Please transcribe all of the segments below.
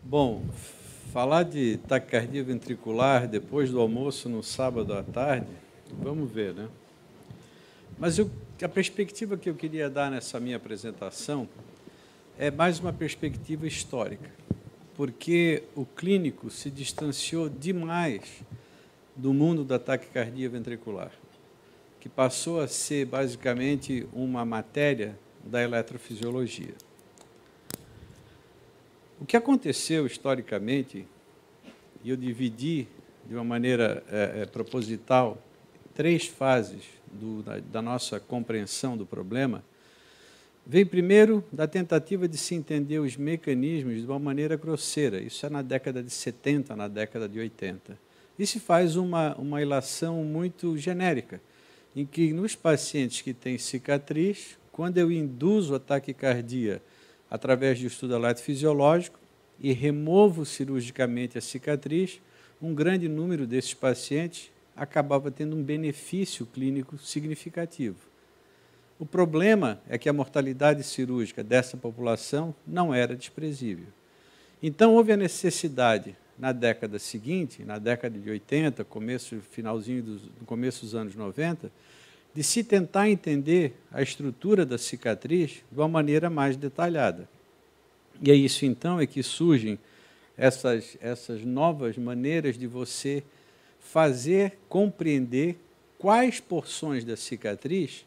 Bom, falar de taquicardia ventricular depois do almoço no sábado à tarde, vamos ver, né? Mas a perspectiva que eu queria dar nessa minha apresentação é mais uma perspectiva histórica, porque o clínico se distanciou demais do mundo da taquicardia ventricular, que passou a ser basicamente uma matéria da eletrofisiologia. O que aconteceu historicamente, e eu dividi de uma maneira proposital três fases da nossa compreensão do problema, vem primeiro da tentativa de se entender os mecanismos de uma maneira grosseira. Isso é na década de 70, na década de 80. E se faz uma ilação muito genérica, em que nos pacientes que têm cicatriz, quando eu induzo a taquicardia através de estudo eletrofisiológico e removo cirurgicamente a cicatriz, um grande número desses pacientes acabava tendo um benefício clínico significativo. O problema é que a mortalidade cirúrgica dessa população não era desprezível. Então, houve a necessidade, na década seguinte, na década de 80, começo dos anos 90, de se tentar entender a estrutura da cicatriz de uma maneira mais detalhada. E é isso, então, é que surgem essas novas maneiras de você fazer compreender quais porções da cicatriz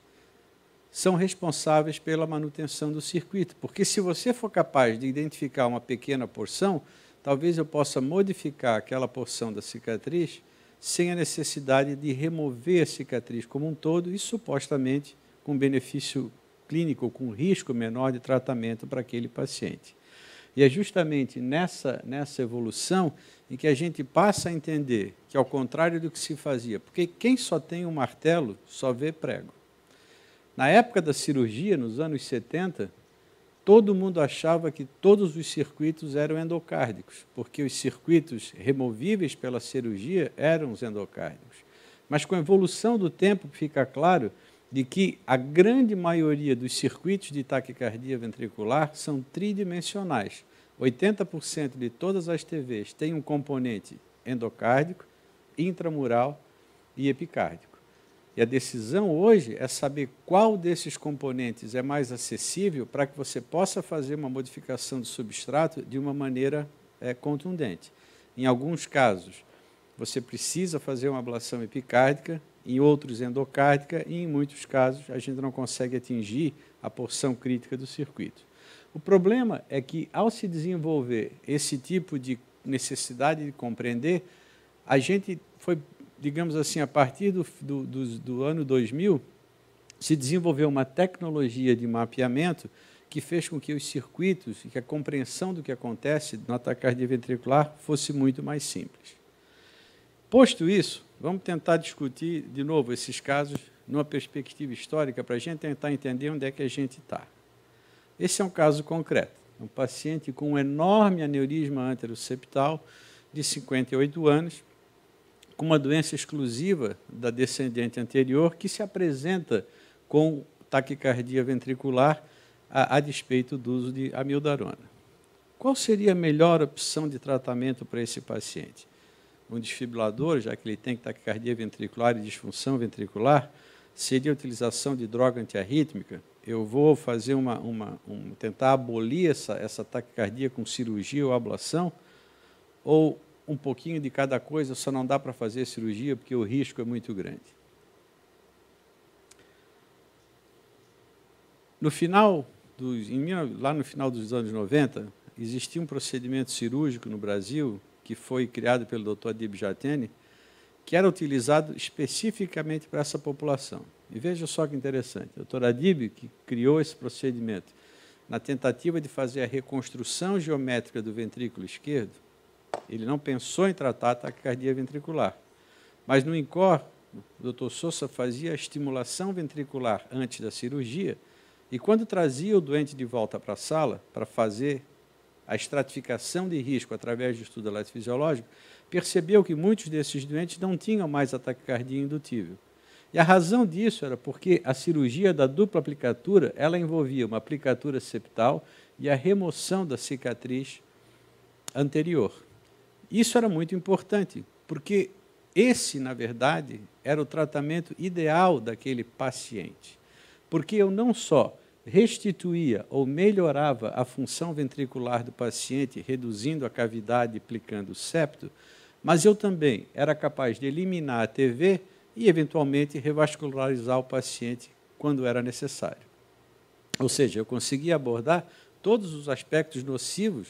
são responsáveis pela manutenção do circuito. Porque se você for capaz de identificar uma pequena porção, talvez eu possa modificar aquela porção da cicatriz sem a necessidade de remover a cicatriz como um todo e, supostamente, com benefício clínico, com risco menor de tratamento para aquele paciente. E é justamente nessa evolução em que a gente passa a entender que, ao contrário do que se fazia, porque quem só tem um martelo só vê prego. Na época da cirurgia, nos anos 70, todo mundo achava que todos os circuitos eram endocárdicos, porque os circuitos removíveis pela cirurgia eram os endocárdicos. Mas com a evolução do tempo fica claro de que a grande maioria dos circuitos de taquicardia ventricular são tridimensionais. 80% de todas as TVs têm um componente endocárdico, intramural e epicárdico. E a decisão hoje é saber qual desses componentes é mais acessível para que você possa fazer uma modificação do substrato de uma maneira contundente. Em alguns casos, você precisa fazer uma ablação epicárdica, em outros endocárdica, e em muitos casos a gente não consegue atingir a porção crítica do circuito. O problema é que, ao se desenvolver esse tipo de necessidade de compreender, a gente foi, digamos assim, a partir do ano 2000, se desenvolveu uma tecnologia de mapeamento que fez com que os circuitos e que a compreensão do que acontece na taquicardia ventricular fosse muito mais simples. Posto isso, vamos tentar discutir de novo esses casos numa perspectiva histórica para a gente tentar entender onde é que a gente está. Esse é um caso concreto, um paciente com um enorme aneurisma anteroseptal de 58 anos, com uma doença exclusiva da descendente anterior que se apresenta com taquicardia ventricular a despeito do uso de amiodarona. Qual seria a melhor opção de tratamento para esse paciente? Um desfibrilador, já que ele tem taquicardia ventricular e disfunção ventricular, seria a utilização de droga antiarrítmica? Eu vou fazer tentar abolir essa taquicardia com cirurgia ou ablação? Ou um pouquinho de cada coisa, só não dá para fazer cirurgia porque o risco é muito grande? Lá no final dos anos 90, existia um procedimento cirúrgico no Brasil que foi criado pelo Dr. Adib Jatene, que era utilizado especificamente para essa população. E veja só que interessante, o Dr. Adib, que criou esse procedimento, na tentativa de fazer a reconstrução geométrica do ventrículo esquerdo, ele não pensou em tratar a taquicardia ventricular. Mas no INCOR, o Dr. Sousa fazia a estimulação ventricular antes da cirurgia, e quando trazia o doente de volta para a sala para fazer a estratificação de risco através do estudo eletrofisiológico, percebeu que muitos desses doentes não tinham mais a taquicardia indutível. E a razão disso era porque a cirurgia da dupla aplicatura, ela envolvia uma aplicatura septal e a remoção da cicatriz anterior. Isso era muito importante, porque esse, na verdade, era o tratamento ideal daquele paciente. Porque eu não só restituía ou melhorava a função ventricular do paciente, reduzindo a cavidade e aplicando o septo, mas eu também era capaz de eliminar a TV e, eventualmente, revascularizar o paciente quando era necessário. Ou seja, eu conseguia abordar todos os aspectos nocivos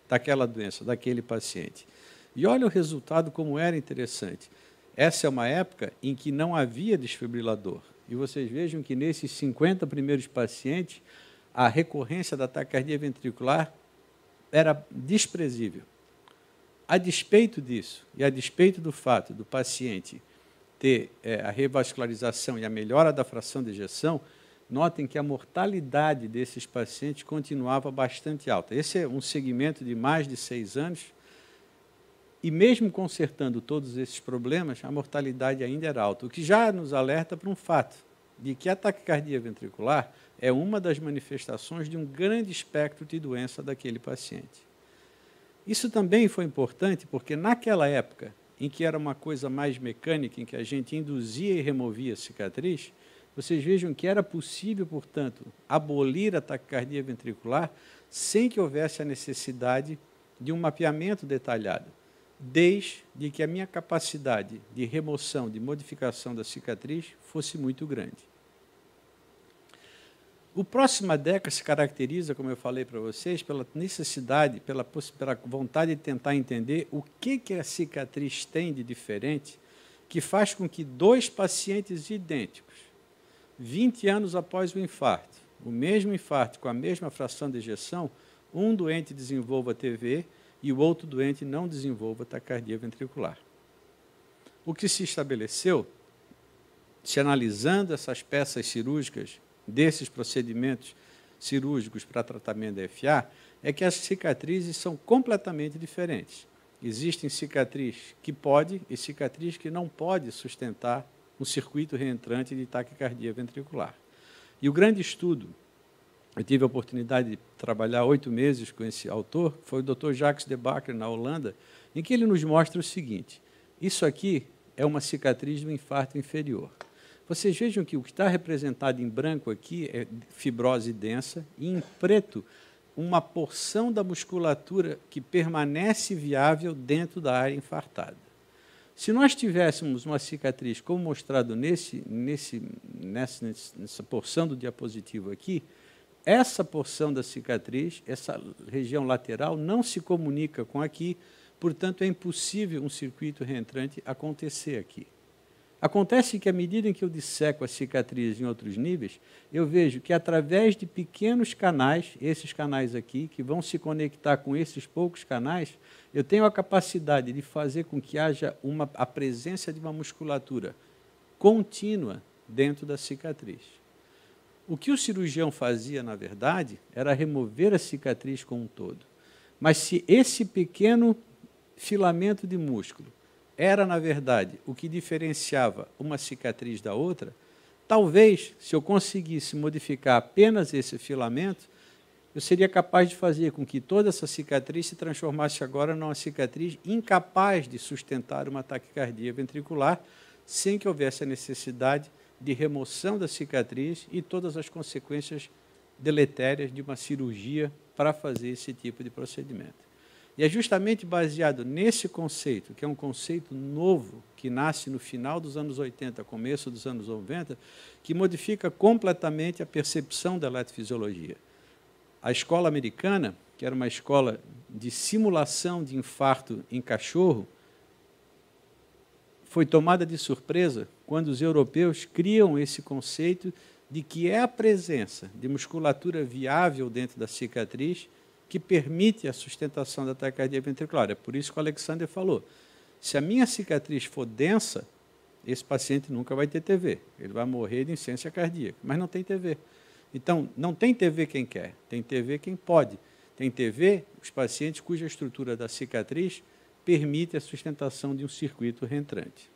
daquela doença, daquele paciente. E olha o resultado como era interessante. Essa é uma época em que não havia desfibrilador. E vocês vejam que nesses 50 primeiros pacientes, a recorrência da taquicardia ventricular era desprezível. A despeito disso, e a despeito do fato do paciente ter a revascularização e a melhora da fração de ejeção, notem que a mortalidade desses pacientes continuava bastante alta. Esse é um segmento de mais de 6 anos, e mesmo consertando todos esses problemas, a mortalidade ainda era alta, o que já nos alerta para um fato, de que a taquicardia ventricular é uma das manifestações de um grande espectro de doença daquele paciente. Isso também foi importante porque, naquela época, em que era uma coisa mais mecânica, em que a gente induzia e removia a cicatriz, vocês vejam que era possível, portanto, abolir a taquicardia ventricular sem que houvesse a necessidade de um mapeamento detalhado, desde que a minha capacidade de remoção, de modificação da cicatriz fosse muito grande. O próxima década se caracteriza, como eu falei para vocês, pela necessidade, pela vontade de tentar entender o que a cicatriz tem de diferente, que faz com que 2 pacientes idênticos, 20 anos após o infarto, o mesmo infarto com a mesma fração de ejeção, um doente desenvolva TVE e o outro doente não desenvolva taquicardia ventricular. O que se estabeleceu, se analisando essas peças cirúrgicas, desses procedimentos cirúrgicos para tratamento da FA, é que as cicatrizes são completamente diferentes. Existem cicatriz que pode e cicatriz que não pode sustentar um circuito reentrante de taquicardia ventricular. E o grande estudo, eu tive a oportunidade de trabalhar 8 meses com esse autor, foi o Dr. Jacques de Backer, na Holanda, em que ele nos mostra o seguinte: isso aqui é uma cicatriz do infarto inferior. Vocês vejam que o que está representado em branco aqui é fibrose densa e em preto uma porção da musculatura que permanece viável dentro da área infartada. Se nós tivéssemos uma cicatriz, como mostrado nessa porção do diapositivo aqui, essa porção da cicatriz, essa região lateral, não se comunica com aqui, portanto, é impossível um circuito reentrante acontecer aqui. Acontece que, à medida em que eu disseco a cicatriz em outros níveis, eu vejo que, através de pequenos canais, esses canais aqui, que vão se conectar com esses poucos canais, eu tenho a capacidade de fazer com que haja a presença de uma musculatura contínua dentro da cicatriz. O que o cirurgião fazia, na verdade, era remover a cicatriz como um todo. Mas se esse pequeno filamento de músculo era, na verdade, o que diferenciava uma cicatriz da outra, talvez, se eu conseguisse modificar apenas esse filamento, eu seria capaz de fazer com que toda essa cicatriz se transformasse agora numa cicatriz incapaz de sustentar uma taquicardia ventricular, sem que houvesse a necessidade de remoção da cicatriz e todas as consequências deletérias de uma cirurgia para fazer esse tipo de procedimento. E é justamente baseado nesse conceito, que é um conceito novo, que nasce no final dos anos 80, começo dos anos 90, que modifica completamente a percepção da eletrofisiologia. A escola americana, que era uma escola de simulação de infarto em cachorro, foi tomada de surpresa quando os europeus criam esse conceito de que é a presença de musculatura viável dentro da cicatriz que permite a sustentação da taquicardia ventricular. É por isso que o Alexander falou, se a minha cicatriz for densa, esse paciente nunca vai ter TV, ele vai morrer de insuficiência cardíaca, mas não tem TV. Então, não tem TV quem quer, tem TV quem pode. Tem TV os pacientes cuja estrutura da cicatriz permite a sustentação de um circuito reentrante.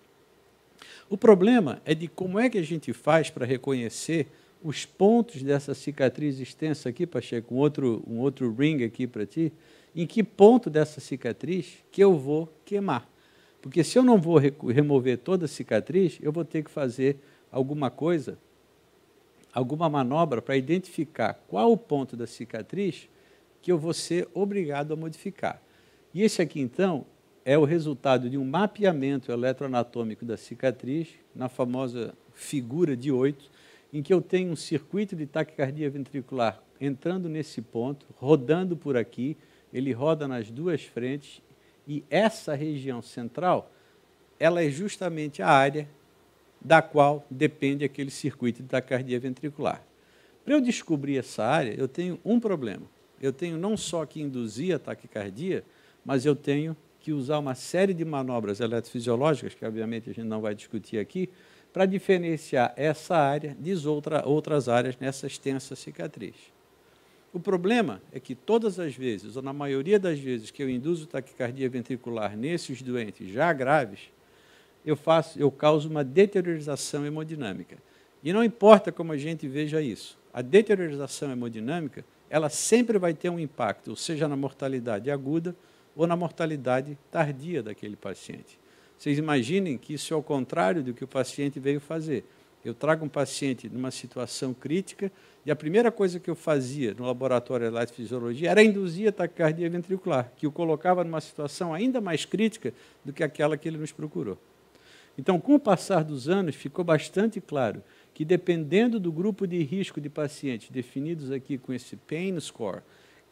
O problema é de como é que a gente faz para reconhecer os pontos dessa cicatriz extensa aqui, Pacheco, um outro ring aqui para ti, em que ponto dessa cicatriz que eu vou queimar. Porque se eu não vou remover toda a cicatriz, eu vou ter que fazer alguma coisa, alguma manobra para identificar qual o ponto da cicatriz que eu vou ser obrigado a modificar. E esse aqui, então, é o resultado de um mapeamento eletroanatômico da cicatriz, na famosa figura de 8, em que eu tenho um circuito de taquicardia ventricular entrando nesse ponto, rodando por aqui, ele roda nas duas frentes, e essa região central, ela é justamente a área da qual depende aquele circuito de taquicardia ventricular. Para eu descobrir essa área, eu tenho um problema. Eu tenho não só que induzir a taquicardia, mas eu tenho que usar uma série de manobras eletrofisiológicas, que obviamente a gente não vai discutir aqui, para diferenciar essa área de outras áreas nessa extensa cicatriz. O problema é que todas as vezes, ou na maioria das vezes, que eu induzo taquicardia ventricular nesses doentes já graves, eu causo uma deteriorização hemodinâmica. E não importa como a gente veja isso, a deteriorização hemodinâmica, ela sempre vai ter um impacto, ou seja, na mortalidade aguda ou na mortalidade tardia daquele paciente. Vocês imaginem que isso é o contrário do que o paciente veio fazer. Eu trago um paciente numa situação crítica e a primeira coisa que eu fazia no laboratório de eletrofisiologia era induzir a taquicardia ventricular, que o colocava numa situação ainda mais crítica do que aquela que ele nos procurou. Então, com o passar dos anos, ficou bastante claro que, dependendo do grupo de risco de pacientes definidos aqui com esse pain score,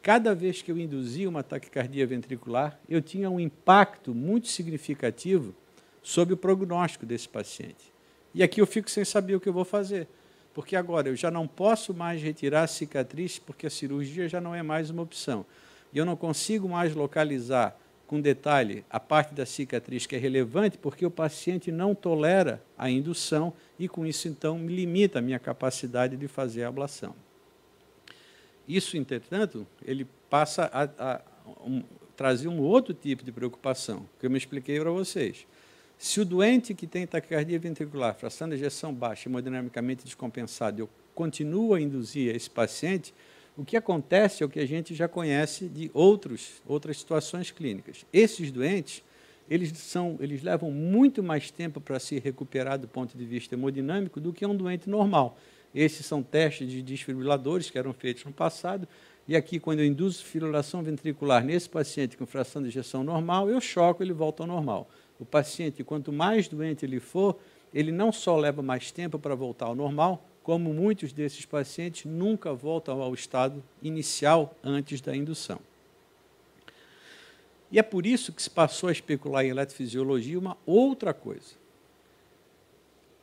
cada vez que eu induzia uma taquicardia ventricular, eu tinha um impacto muito significativo sobre o prognóstico desse paciente. E aqui eu fico sem saber o que eu vou fazer, porque agora eu já não posso mais retirar a cicatriz, porque a cirurgia já não é mais uma opção. E eu não consigo mais localizar com detalhe a parte da cicatriz que é relevante, porque o paciente não tolera a indução e, com isso, então, me limita a minha capacidade de fazer a ablação. Isso, entretanto, ele passa a trazer um outro tipo de preocupação, que eu me expliquei para vocês. Se o doente que tem taquicardia ventricular, fração de ejeção baixa, hemodinamicamente descompensado, eu continuo a induzir esse paciente, o que acontece é o que a gente já conhece de outras situações clínicas. Esses doentes, eles levam muito mais tempo para se recuperar do ponto de vista hemodinâmico do que um doente normal. Esses são testes de desfibriladores que eram feitos no passado, e aqui, quando eu induzo fibrilação ventricular nesse paciente com fração de ejeção normal, eu choco, ele volta ao normal. O paciente, quanto mais doente ele for, ele não só leva mais tempo para voltar ao normal, como muitos desses pacientes nunca voltam ao estado inicial antes da indução. E é por isso que se passou a especular em eletrofisiologia uma outra coisa.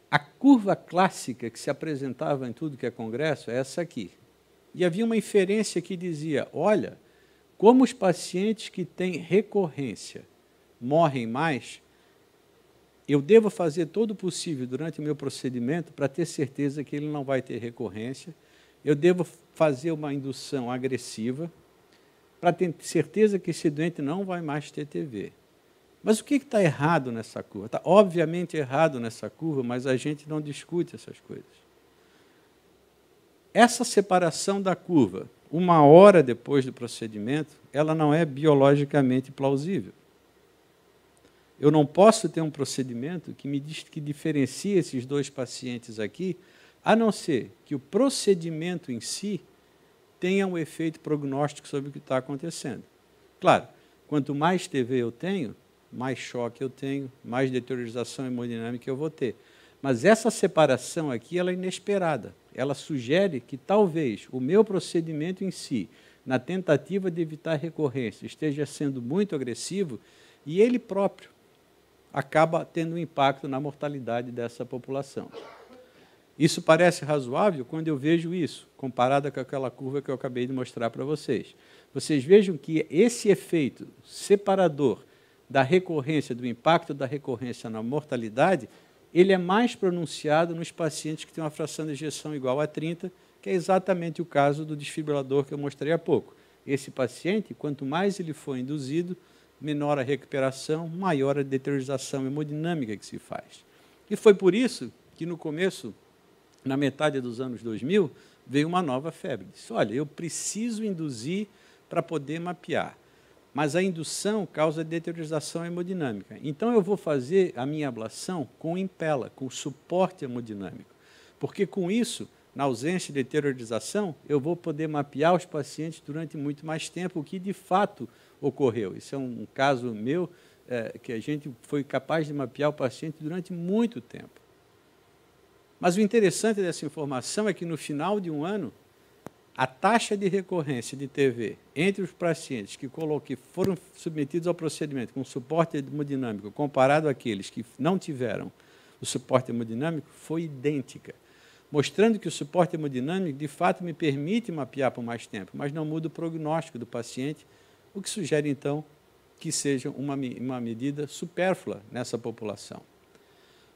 A curva clássica que se apresentava em tudo que é congresso é essa aqui. E havia uma inferência que dizia, olha, como os pacientes que têm recorrência morrem mais, eu devo fazer todo o possível durante o meu procedimento para ter certeza que ele não vai ter recorrência, eu devo fazer uma indução agressiva para ter certeza que esse doente não vai mais ter TV. Mas o que está errado nessa curva? Está obviamente errado nessa curva, mas a gente não discute essas coisas. Essa separação da curva, 1 hora depois do procedimento, ela não é biologicamente plausível. Eu não posso ter um procedimento que diferencie esses dois pacientes aqui, a não ser que o procedimento em si tenha um efeito prognóstico sobre o que está acontecendo. Claro, quanto mais TV eu tenho, mais choque eu tenho, mais deteriorização hemodinâmica eu vou ter. Mas essa separação aqui ela é inesperada. Ela sugere que talvez o meu procedimento em si, na tentativa de evitar recorrência, esteja sendo muito agressivo e ele próprio acaba tendo um impacto na mortalidade dessa população. Isso parece razoável quando eu vejo isso, comparado com aquela curva que eu acabei de mostrar para vocês. Vocês vejam que esse efeito separador da recorrência, do impacto da recorrência na mortalidade, ele é mais pronunciado nos pacientes que têm uma fração de ejeção igual a 30, que é exatamente o caso do desfibrilador que eu mostrei há pouco. Esse paciente, quanto mais ele for induzido, menor a recuperação, maior a deteriorização hemodinâmica que se faz. E foi por isso que, no começo na metade dos anos 2000, veio uma nova febre. Disse, olha, eu preciso induzir para poder mapear, mas a indução causa deteriorização hemodinâmica. Então, eu vou fazer a minha ablação com impela, com suporte hemodinâmico, porque com isso, na ausência de deteriorização, eu vou poder mapear os pacientes durante muito mais tempo, o que de fato ocorreu. Isso é um caso meu, que a gente foi capaz de mapear o paciente durante muito tempo. Mas o interessante dessa informação é que, no final de um ano, a taxa de recorrência de TV entre os pacientes que foram submetidos ao procedimento com suporte hemodinâmico, comparado àqueles que não tiveram o suporte hemodinâmico, foi idêntica, mostrando que o suporte hemodinâmico, de fato, me permite mapear por mais tempo, mas não muda o prognóstico do paciente, o que sugere, então, que seja uma medida supérflua nessa população.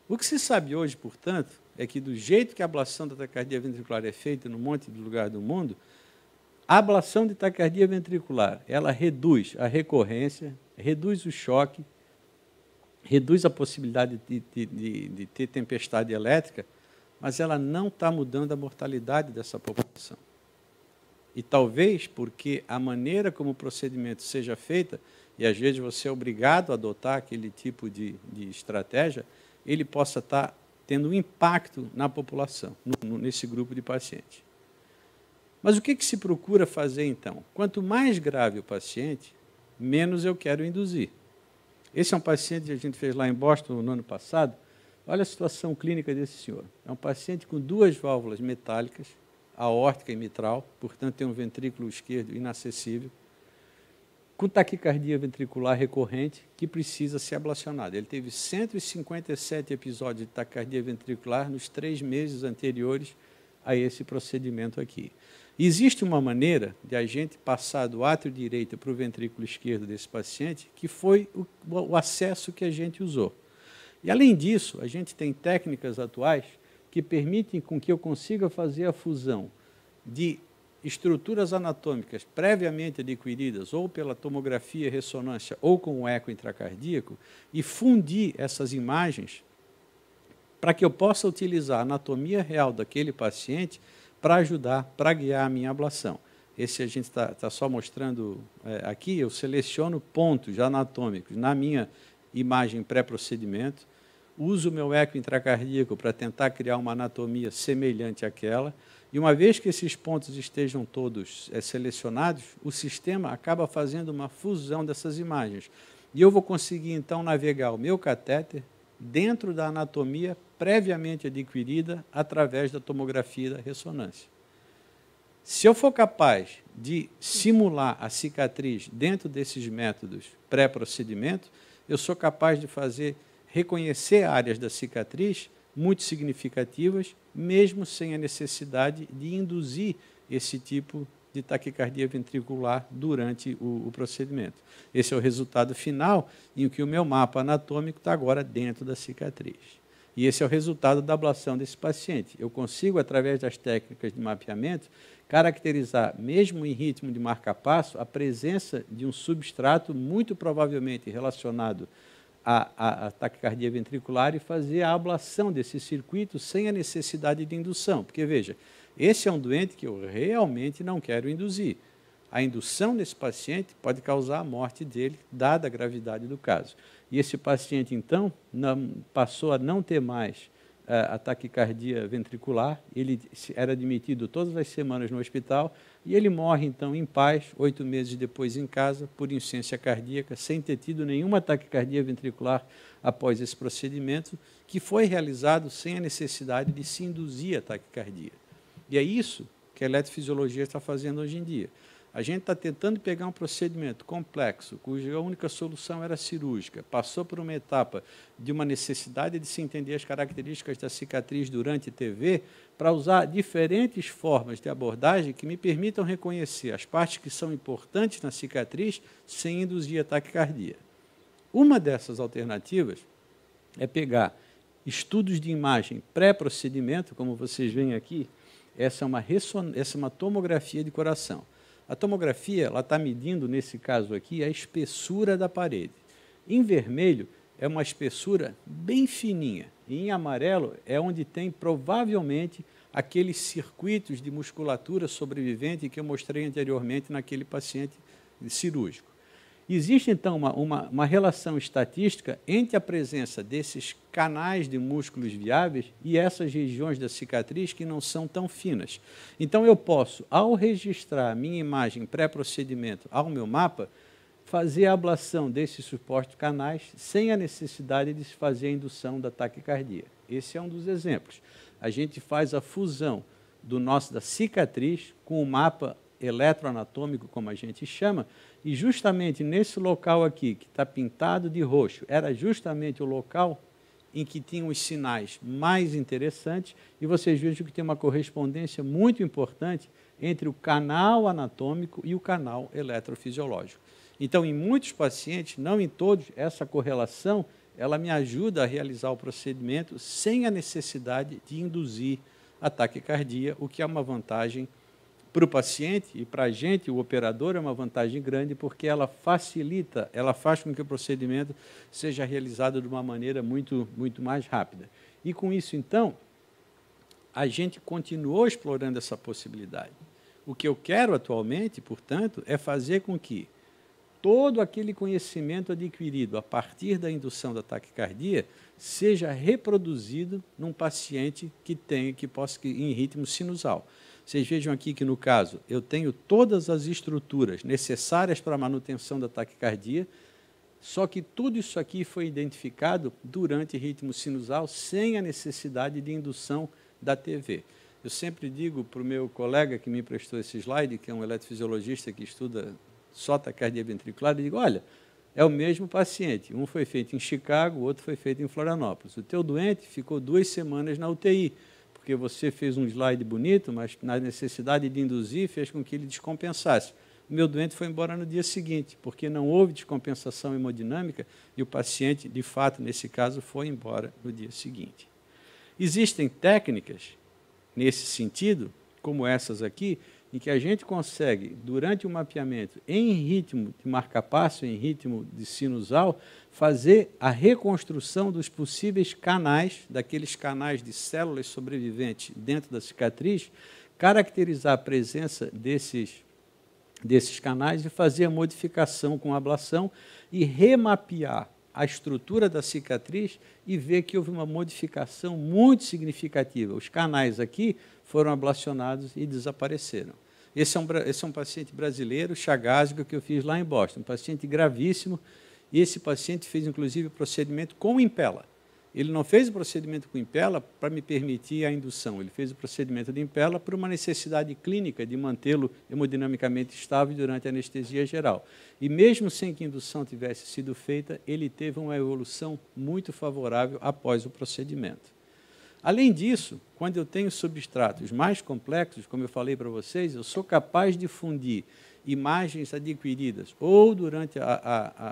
O que se sabe hoje, portanto, é que, do jeito que a ablação da taquicardia ventricular é feita num monte de lugar do mundo, a ablação de taquicardia ventricular, ela reduz a recorrência, reduz o choque, reduz a possibilidade de ter tempestade elétrica, mas ela não está mudando a mortalidade dessa população. E talvez porque a maneira como o procedimento seja feita, e às vezes você é obrigado a adotar aquele tipo de estratégia, ele possa estar tendo um impacto na população, nesse grupo de pacientes. Mas o que se procura fazer, então? Quanto mais grave o paciente, menos eu quero induzir. Esse é um paciente que a gente fez lá em Boston no ano passado. Olha a situação clínica desse senhor. É um paciente com 2 válvulas metálicas, aórtica e mitral, portanto tem um ventrículo esquerdo inacessível, com taquicardia ventricular recorrente, que precisa ser ablacionado. Ele teve 157 episódios de taquicardia ventricular nos 3 meses anteriores a esse procedimento aqui. Existe uma maneira de a gente passar do átrio direito para o ventrículo esquerdo desse paciente, que foi o acesso que a gente usou. E, além disso, a gente tem técnicas atuais que permitem com que eu consiga fazer a fusão de estruturas anatômicas previamente adquiridas, ou pela tomografia, ressonância, ou com o eco intracardíaco, e fundir essas imagens para que eu possa utilizar a anatomia real daquele paciente para ajudar, para guiar a minha ablação. Esse a gente está só mostrando aqui, eu seleciono pontos anatômicos na minha imagem pré-procedimento, uso o meu eco intracardíaco para tentar criar uma anatomia semelhante àquela, e uma vez que esses pontos estejam todos selecionados, o sistema acaba fazendo uma fusão dessas imagens. E eu vou conseguir, então, navegar o meu catéter dentro da anatomia previamente adquirida através da tomografia e da ressonância. Se eu for capaz de simular a cicatriz dentro desses métodos pré-procedimento, eu sou capaz de reconhecer áreas da cicatriz muito significativas, mesmo sem a necessidade de induzir esse tipo de taquicardia ventricular durante o procedimento. Esse é o resultado final, em que o meu mapa anatômico está agora dentro da cicatriz. E esse é o resultado da ablação desse paciente. Eu consigo, através das técnicas de mapeamento, caracterizar, mesmo em ritmo de marca-passo, a presença de um substrato muito provavelmente relacionado à taquicardia ventricular e fazer a ablação desse circuito sem a necessidade de indução. Porque, veja, esse é um doente que eu realmente não quero induzir. A indução nesse paciente pode causar a morte dele, dada a gravidade do caso. E esse paciente, então, passou a não ter mais a taquicardia ventricular, ele era admitido todas as semanas no hospital e ele morre, então, em paz, 8 meses depois em casa, por insuficiência cardíaca, sem ter tido nenhuma taquicardia ventricular após esse procedimento, que foi realizado sem a necessidade de se induzir a taquicardia. E é isso que a eletrofisiologia está fazendo hoje em dia. A gente está tentando pegar um procedimento complexo, cuja única solução era cirúrgica, passou por uma etapa de uma necessidade de se entender as características da cicatriz durante TV, para usar diferentes formas de abordagem que me permitam reconhecer as partes que são importantes na cicatriz sem induzir a taquicardia. Uma dessas alternativas é pegar estudos de imagem pré-procedimento, como vocês veem aqui. Essa é uma tomografia de coração. A tomografia está medindo, nesse caso aqui, a espessura da parede. Em vermelho é uma espessura bem fininha. E em amarelo é onde tem, provavelmente, aqueles circuitos de musculatura sobrevivente que eu mostrei anteriormente naquele paciente cirúrgico. Existe, então, uma relação estatística entre a presença desses canais de músculos viáveis e essas regiões da cicatriz que não são tão finas. Então, eu posso, ao registrar a minha imagem pré-procedimento ao meu mapa, fazer a ablação desses supostos canais sem a necessidade de se fazer a indução da taquicardia. Esse é um dos exemplos. A gente faz a fusão da cicatriz com o mapa eletroanatômico, como a gente chama, e justamente nesse local aqui, que está pintado de roxo, era justamente o local em que tinham os sinais mais interessantes, e vocês vejam que tem uma correspondência muito importante entre o canal anatômico e o canal eletrofisiológico. Então, em muitos pacientes, não em todos, essa correlação, ela me ajuda a realizar o procedimento sem a necessidade de induzir a taquicardia, o que é uma vantagem para o paciente e para a gente, o operador, é uma vantagem grande, porque ela facilita, ela faz com que o procedimento seja realizado de uma maneira muito mais rápida. E com isso, então, a gente continuou explorando essa possibilidade. O que eu quero atualmente, portanto, é fazer com que todo aquele conhecimento adquirido a partir da indução da taquicardia seja reproduzido num paciente que possa em ritmo sinusal. Vocês vejam aqui que, no caso, eu tenho todas as estruturas necessárias para a manutenção da taquicardia, só que tudo isso aqui foi identificado durante ritmo sinusal, sem a necessidade de indução da TV. Eu sempre digo para o meu colega que me emprestou esse slide, que é um eletrofisiologista que estuda só taquicardia ventricular, eu digo, olha, é o mesmo paciente, um foi feito em Chicago, o outro foi feito em Florianópolis. O teu doente ficou 2 semanas na UTI, porque você fez um slide bonito, mas na necessidade de induzir fez com que ele descompensasse. O meu doente foi embora no dia seguinte, porque não houve descompensação hemodinâmica e o paciente, de fato, nesse caso, foi embora no dia seguinte. Existem técnicas nesse sentido, como essas aqui, em que a gente consegue, durante o mapeamento, em ritmo de marca-passo, em ritmo de sinusal, fazer a reconstrução dos possíveis canais, daqueles canais de células sobreviventes dentro da cicatriz, caracterizar a presença desses canais e fazer a modificação com ablação e remapear a estrutura da cicatriz e ver que houve uma modificação muito significativa. Os canais aqui foram ablacionados e desapareceram. Esse é um paciente brasileiro, chagásico, que eu fiz lá em Boston, um paciente gravíssimo, e esse paciente fez, inclusive, o procedimento com impela. Ele não fez o procedimento com impela para me permitir a indução, ele fez o procedimento de impela por uma necessidade clínica de mantê-lo hemodinamicamente estável durante a anestesia geral. E mesmo sem que a indução tivesse sido feita, ele teve uma evolução muito favorável após o procedimento. Além disso, quando eu tenho substratos mais complexos, como eu falei para vocês, eu sou capaz de fundir imagens adquiridas ou durante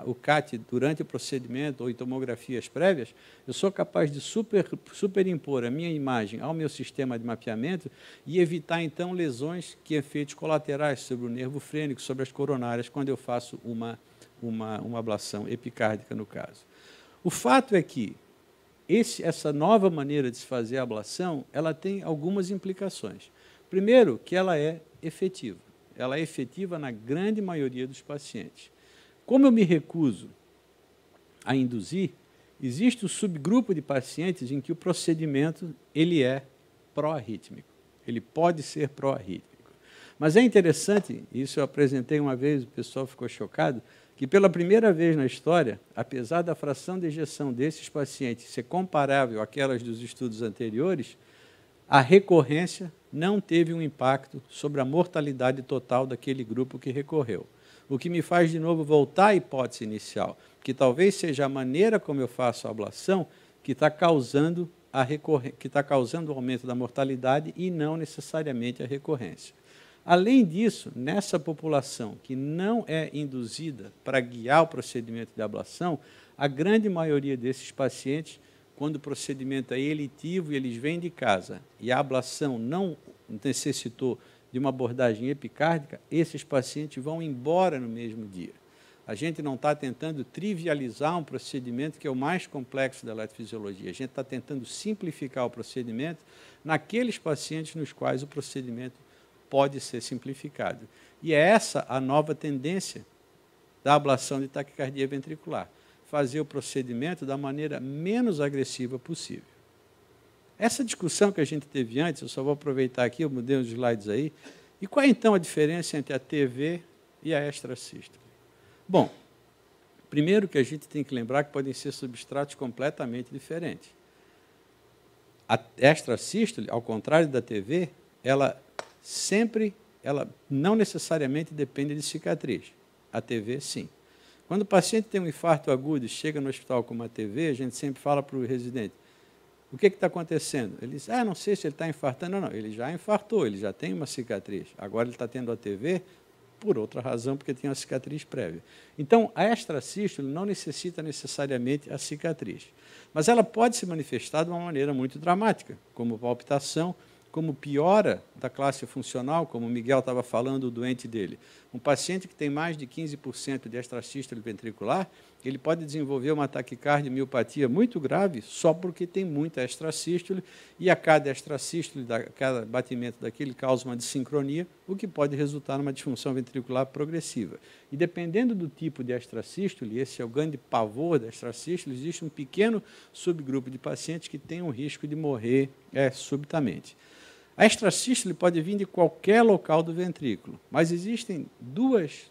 o CAT, durante o procedimento, ou em tomografias prévias, eu sou capaz de superimpor a minha imagem ao meu sistema de mapeamento e evitar, então, lesões que efeitos colaterais sobre o nervo frênico, sobre as coronárias, quando eu faço uma ablação epicárdica, no caso. O fato é que essa nova maneira de se fazer a ablação, ela tem algumas implicações. Primeiro, que ela é efetiva. Ela é efetiva na grande maioria dos pacientes. Como eu me recuso a induzir, existe um subgrupo de pacientes em que o procedimento ele é pró-arrítmico. Ele pode ser pró-arrítmico. Mas é interessante, isso eu apresentei uma vez, o pessoal ficou chocado, que pela primeira vez na história, apesar da fração de ejeção desses pacientes ser comparável àquelas dos estudos anteriores, a recorrência não teve um impacto sobre a mortalidade total daquele grupo que recorreu. O que me faz, de novo, voltar à hipótese inicial, que talvez seja a maneira como eu faço a ablação que está causando o aumento da mortalidade e não necessariamente a recorrência. Além disso, nessa população que não é induzida para guiar o procedimento de ablação, a grande maioria desses pacientes, quando o procedimento é eletivo e eles vêm de casa e a ablação não necessitou de uma abordagem epicárdica, esses pacientes vão embora no mesmo dia. A gente não está tentando trivializar um procedimento que é o mais complexo da eletrofisiologia. A gente está tentando simplificar o procedimento naqueles pacientes nos quais o procedimento pode ser simplificado. E é essa a nova tendência da ablação de taquicardia ventricular. Fazer o procedimento da maneira menos agressiva possível. Essa discussão que a gente teve antes, eu só vou aproveitar aqui, eu mudei os slides aí. E qual é, então, a diferença entre a TV e a extrasístole? Bom, primeiro que a gente tem que lembrar que podem ser substratos completamente diferentes. A extrasístole, ao contrário da TV, ela não necessariamente depende de cicatriz. A TV, sim. Quando o paciente tem um infarto agudo e chega no hospital com uma TV, a gente sempre fala para o residente, o que está acontecendo? Ele diz, não sei se ele está infartando ou não. Ele já infartou, ele já tem uma cicatriz. Agora ele está tendo a TV por outra razão, porque tem uma cicatriz prévia. Então, a extrasístole não necessita necessariamente a cicatriz. Mas ela pode se manifestar de uma maneira muito dramática, como palpitação, como piora da classe funcional, como o Miguel estava falando, o doente dele. Um paciente que tem mais de 15% de extrasístole ventricular, ele pode desenvolver uma taquicardia, miopatia muito grave, só porque tem muita extrasístole, e a cada extrasístole, cada batimento daquele causa uma dissincronia, o que pode resultar numa disfunção ventricular progressiva. E dependendo do tipo de extrasístole, esse é o grande pavor da extrasístole, existe um pequeno subgrupo de pacientes que tem um risco de morrer subitamente. A extrasístole pode vir de qualquer local do ventrículo, mas existem dois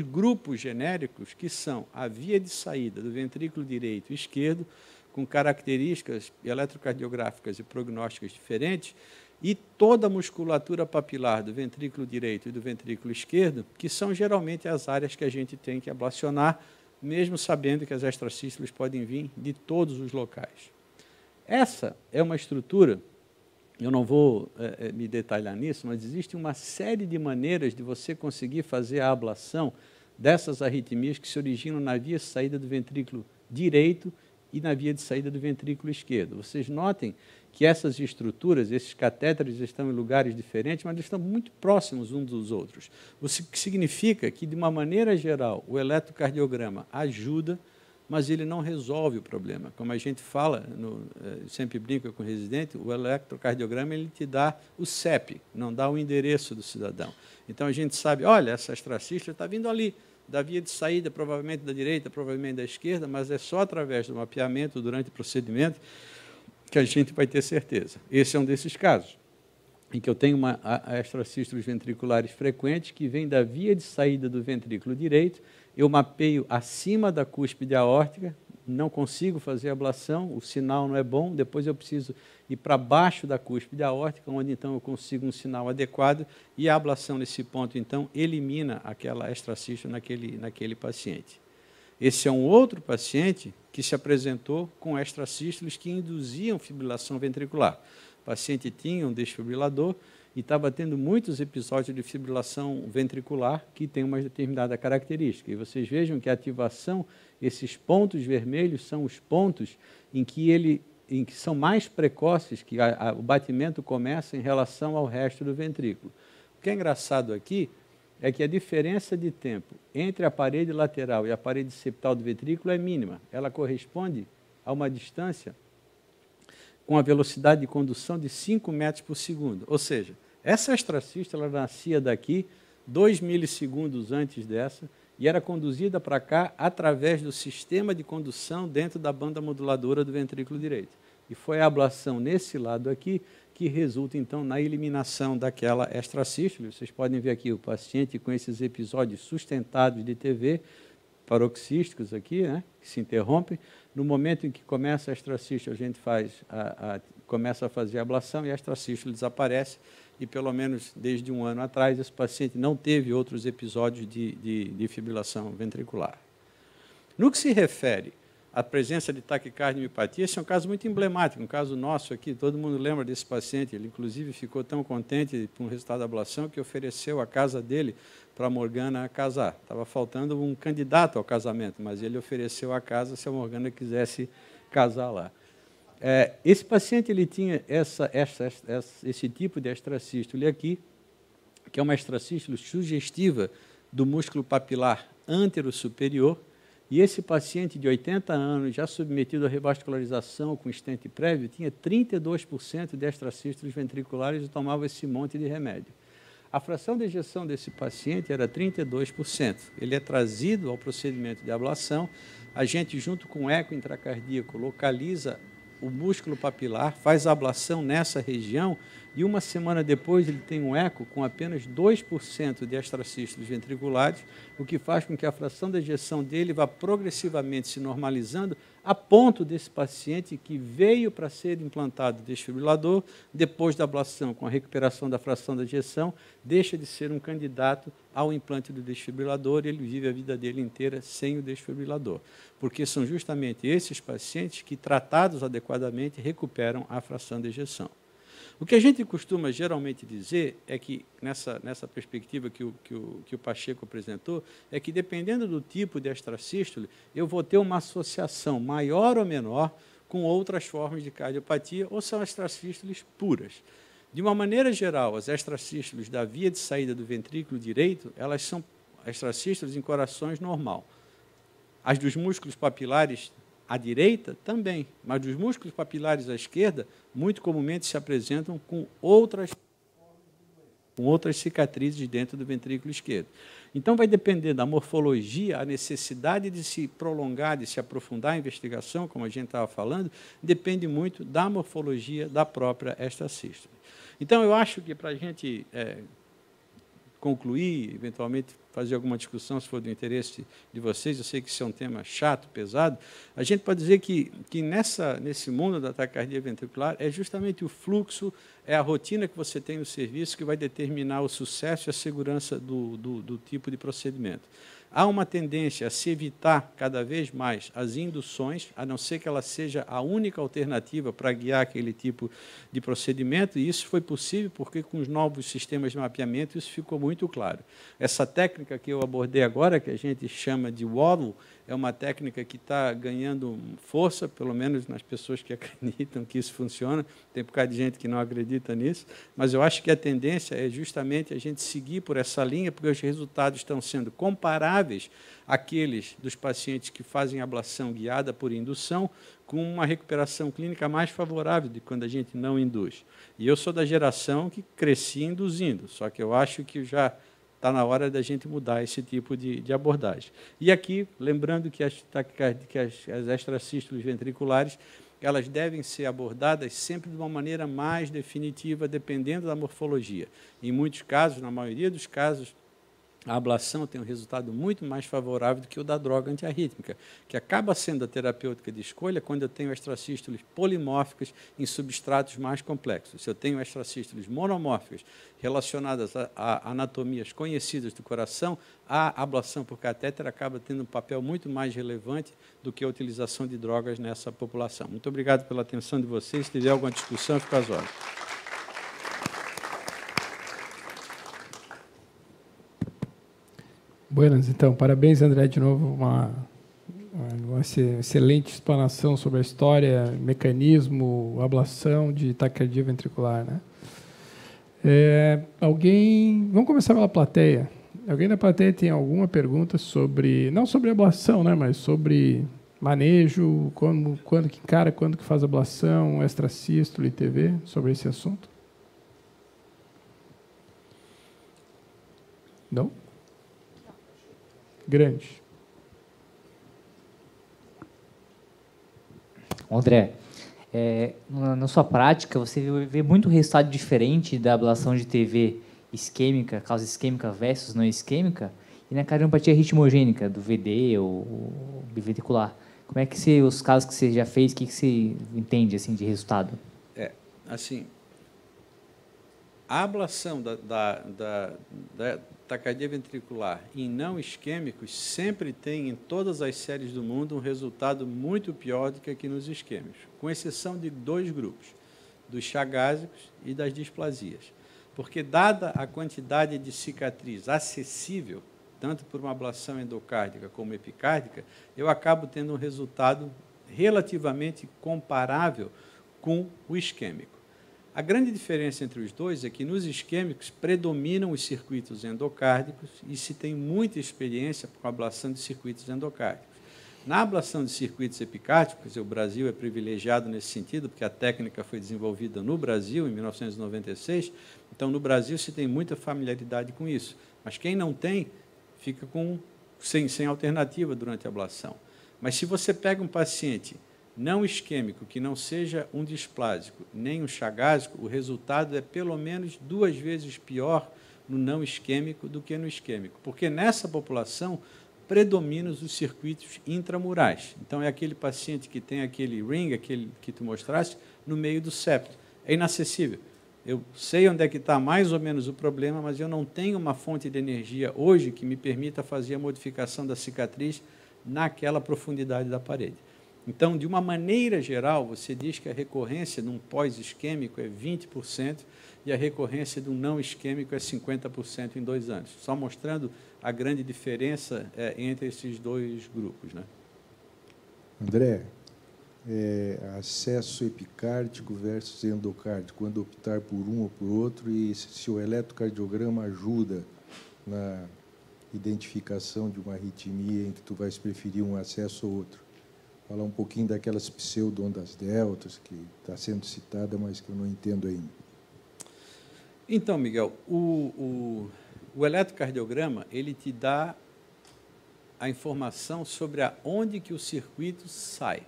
grupos genéricos que são a via de saída do ventrículo direito e esquerdo, com características eletrocardiográficas e prognósticas diferentes, e toda a musculatura papilar do ventrículo direito e do ventrículo esquerdo, que são geralmente as áreas que a gente tem que ablacionar, mesmo sabendo que as extrasístoles podem vir de todos os locais. Essa é uma estrutura. Eu não vou me detalhar nisso, mas existe uma série de maneiras de você conseguir fazer a ablação dessas arritmias que se originam na via de saída do ventrículo direito e na via de saída do ventrículo esquerdo. Vocês notem que essas estruturas, esses catéteres estão em lugares diferentes, mas eles estão muito próximos uns dos outros. O que significa que, de uma maneira geral, o eletrocardiograma ajuda, mas ele não resolve o problema. Como a gente fala, sempre brinca com o residente, o eletrocardiograma ele te dá o CEP, não dá o endereço do cidadão. Então a gente sabe, olha, essa extrasístole está vindo ali, da via de saída, provavelmente da direita, provavelmente da esquerda, mas é só através do mapeamento durante o procedimento que a gente vai ter certeza. Esse é um desses casos, em que eu tenho extrasístoles ventriculares frequentes que vêm da via de saída do ventrículo direito, eu mapeio acima da cúspide aórtica, não consigo fazer ablação, o sinal não é bom, depois eu preciso ir para baixo da cúspide aórtica, onde então eu consigo um sinal adequado, e a ablação nesse ponto, então, elimina aquela extrasístole naquele paciente. Esse é um outro paciente que se apresentou com extrasístoles que induziam fibrilação ventricular. O paciente tinha um desfibrilador e estava tendo muitos episódios de fibrilação ventricular que tem uma determinada característica. E vocês vejam que a ativação, esses pontos vermelhos são os pontos em que são mais precoces, que o batimento começa em relação ao resto do ventrículo. O que é engraçado aqui é que a diferença de tempo entre a parede lateral e a parede septal do ventrículo é mínima. Ela corresponde a uma distância com a velocidade de condução de 5 metros por segundo. Ou seja, essa extrasístole ela nascia daqui 2 milissegundos antes dessa e era conduzida para cá através do sistema de condução dentro da banda moduladora do ventrículo direito. E foi a ablação nesse lado aqui que resulta, então, na eliminação daquela extrasístole. Vocês podem ver aqui o paciente com esses episódios sustentados de TV, paroxísticos aqui, né, que se interrompem. No momento em que começa a extrasístole, a gente começa a fazer a ablação e a extrasístole desaparece. E, pelo menos desde um ano atrás, esse paciente não teve outros episódios de fibrilação ventricular. No que se refere à presença de taquicardia e miopatia, esse é um caso muito emblemático, um caso nosso aqui, todo mundo lembra desse paciente, ele inclusive ficou tão contente com o resultado da ablação que ofereceu a casa dele para a Morgana casar. Estava faltando um candidato ao casamento, mas ele ofereceu a casa se a Morgana quisesse casar lá. Esse paciente ele tinha esse tipo de extrasístole aqui, que é uma extrasístole sugestiva do músculo papilar antero-superior, e esse paciente de 80 anos, já submetido à revascularização com stent prévio, tinha 32% de extracístoles ventriculares e tomava esse monte de remédio. A fração de ejeção desse paciente era 32%. Ele é trazido ao procedimento de ablação, a gente, junto com o eco intracardíaco, localiza o músculo papilar, faz a ablação nessa região, e uma semana depois ele tem um eco com apenas 2% de extracístoles ventriculares, o que faz com que a fração de ejeção dele vá progressivamente se normalizando, a ponto desse paciente que veio para ser implantado desfibrilador, depois da ablação, com a recuperação da fração da ejeção, deixa de ser um candidato ao implante do desfibrilador, e ele vive a vida dele inteira sem o desfibrilador, porque são justamente esses pacientes que, tratados adequadamente, recuperam a fração de ejeção. O que a gente costuma geralmente dizer é que, nessa perspectiva que o Pacheco apresentou, é que, dependendo do tipo de extracístole, eu vou ter uma associação maior ou menor com outras formas de cardiopatia, ou são extracístoles puras. De uma maneira geral, as extracístoles da via de saída do ventrículo direito, elas são extracístoles em corações normal. As dos músculos papilares à direita também, mas dos músculos papilares à esquerda, muito comumente se apresentam com outras cicatrizes dentro do ventrículo esquerdo. Então, vai depender da morfologia, a necessidade de se prolongar, de se aprofundar a investigação, como a gente estava falando, depende muito da morfologia da própria extracístole. Então, eu acho que, para a gente concluir, eventualmente fazer alguma discussão, se for do interesse de vocês, eu sei que isso é um tema chato, pesado, a gente pode dizer que nesse mundo da taquicardia ventricular é justamente o fluxo, é a rotina que você tem no serviço que vai determinar o sucesso e a segurança do tipo de procedimento. Há uma tendência a se evitar cada vez mais as induções, a não ser que ela seja a única alternativa para guiar aquele tipo de procedimento, e isso foi possível porque, com os novos sistemas de mapeamento, isso ficou muito claro. Essa técnica que eu abordei agora, que a gente chama de waddle, é uma técnica que está ganhando força, pelo menos nas pessoas que acreditam que isso funciona. Tem um bocado de gente que não acredita nisso, mas eu acho que a tendência é justamente a gente seguir por essa linha, porque os resultados estão sendo comparáveis àqueles dos pacientes que fazem ablação guiada por indução, com uma recuperação clínica mais favorável de quando a gente não induz. E eu sou da geração que cresci induzindo, só que eu acho que já está na hora da gente mudar esse tipo de abordagem. E aqui, lembrando que as extracístoles ventriculares, elas devem ser abordadas sempre de uma maneira mais definitiva, dependendo da morfologia. Em muitos casos, na maioria dos casos, a ablação tem um resultado muito mais favorável do que o da droga antiarrítmica, que acaba sendo a terapêutica de escolha quando eu tenho extracístoles polimórficas em substratos mais complexos. Se eu tenho extracístoles monomórficas relacionadas a anatomias conhecidas do coração, a ablação por catéter acaba tendo um papel muito mais relevante do que a utilização de drogas nessa população. Muito obrigado pela atenção de vocês. Se tiver alguma discussão, fica às ordens. Buenas, então, parabéns, André, de novo, uma excelente explanação sobre a história, mecanismo, ablação de taquicardia ventricular, né? Vamos começar pela plateia. Alguém da plateia tem alguma pergunta sobre, não sobre ablação, né, mas sobre manejo, quando que encara, quando que faz ablação, extracístole, ITV, sobre esse assunto? Não? Grande. André, na sua prática, você vê muito resultado diferente da ablação de TV isquêmica, causa isquêmica versus não isquêmica, e na cardiopatia ritmogênica, do VD ou biventricular. Como é que os casos que você já fez, o que você entende assim, de resultado? Assim, a ablação da taquicardia ventricular em não isquêmicos sempre tem, em todas as séries do mundo, um resultado muito pior do que aqui nos isquêmicos, com exceção de 2 grupos, dos chagásicos e das displasias. Porque, dada a quantidade de cicatriz acessível, tanto por uma ablação endocárdica como epicárdica, eu acabo tendo um resultado relativamente comparável com o isquêmico. A grande diferença entre os dois é que nos isquêmicos predominam os circuitos endocárdicos e se tem muita experiência com a ablação de circuitos endocárdicos. Na ablação de circuitos epicárdicos, o Brasil é privilegiado nesse sentido, porque a técnica foi desenvolvida no Brasil, em 1996, então no Brasil se tem muita familiaridade com isso, mas quem não tem, fica sem alternativa durante a ablação. Mas se você pega um paciente não isquêmico, que não seja um displásico, nem um chagásico, o resultado é pelo menos 2 vezes pior no não isquêmico do que no isquêmico, porque nessa população predominam os circuitos intramurais. Então, é aquele paciente que tem aquele ring, aquele que tu mostraste, no meio do septo. É inacessível. Eu sei onde é que está mais ou menos o problema, mas eu não tenho uma fonte de energia hoje que me permita fazer a modificação da cicatriz naquela profundidade da parede. Então, de uma maneira geral, você diz que a recorrência de um pós-isquêmico é 20% e a recorrência de um não isquêmico é 50% em 2 anos, só mostrando a grande diferença entre esses dois grupos, né? André, acesso epicárdico versus endocárdico, quando optar por um ou por outro, e se o eletrocardiograma ajuda na identificação de uma arritmia em que tu vais preferir um acesso ou outro. Falar um pouquinho daquelas pseudo-ondas deltas, que está sendo citada, mas que eu não entendo ainda. Então, Miguel, o eletrocardiograma, ele te dá a informação sobre aonde que o circuito sai.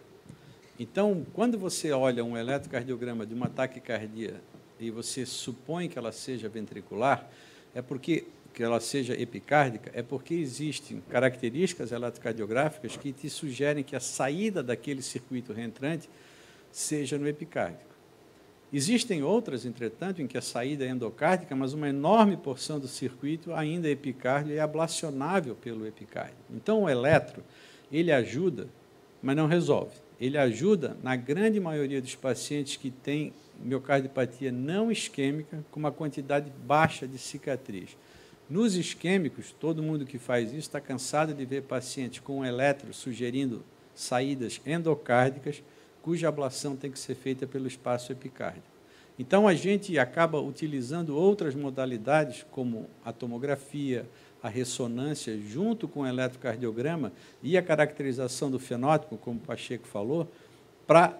Então, quando você olha um eletrocardiograma de uma taquicardia e você supõe que ela seja ventricular, é porque que ela seja epicárdica, é porque existem características eletrocardiográficas que te sugerem que a saída daquele circuito reentrante seja no epicárdico. Existem outras, entretanto, em que a saída é endocárdica, mas uma enorme porção do circuito ainda é epicárdio e é ablacionável pelo epicárdio. Então, o eletro, ele ajuda, mas não resolve. Ele ajuda na grande maioria dos pacientes que têm miocardiopatia não isquêmica, com uma quantidade baixa de cicatriz. Nos isquêmicos, todo mundo que faz isso está cansado de ver pacientes com eletro sugerindo saídas endocárdicas, cuja ablação tem que ser feita pelo espaço epicárdico. Então, a gente acaba utilizando outras modalidades, como a tomografia, a ressonância, junto com o eletrocardiograma e a caracterização do fenótipo, como o Pacheco falou, para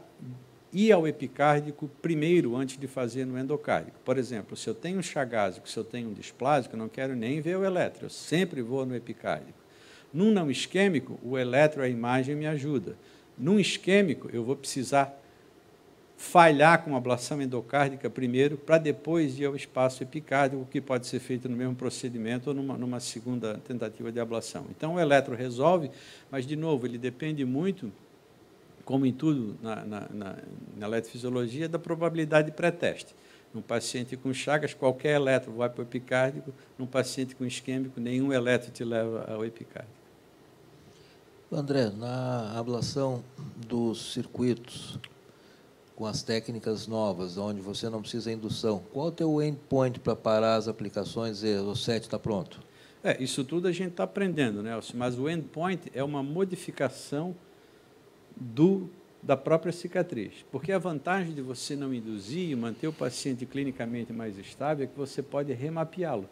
ir ao epicárdico primeiro, antes de fazer no endocárdico. Por exemplo, se eu tenho um chagásico, se eu tenho um displásico, eu não quero nem ver o eletro, eu sempre vou no epicárdico. Num não isquêmico, o eletro, a imagem, me ajuda. Num isquêmico, eu vou precisar falhar com a ablação endocárdica primeiro, para depois ir ao espaço epicárdico, que pode ser feito no mesmo procedimento ou numa segunda tentativa de ablação. Então, o eletro resolve, mas, de novo, ele depende muito, como em tudo na eletrofisiologia, da probabilidade de pré-teste. Num paciente com chagas, qualquer eletro vai para o epicárdico, num paciente com isquêmico, nenhum eletro te leva ao epicárdico. André, na ablação dos circuitos, com as técnicas novas, onde você não precisa de indução, qual é o teu endpoint para parar as aplicações e o set está pronto? Isso tudo a gente está aprendendo, né, Elcio? Mas o endpoint é uma modificação da própria cicatriz. Porque a vantagem de você não induzir e manter o paciente clinicamente mais estável é que você pode remapeá-lo.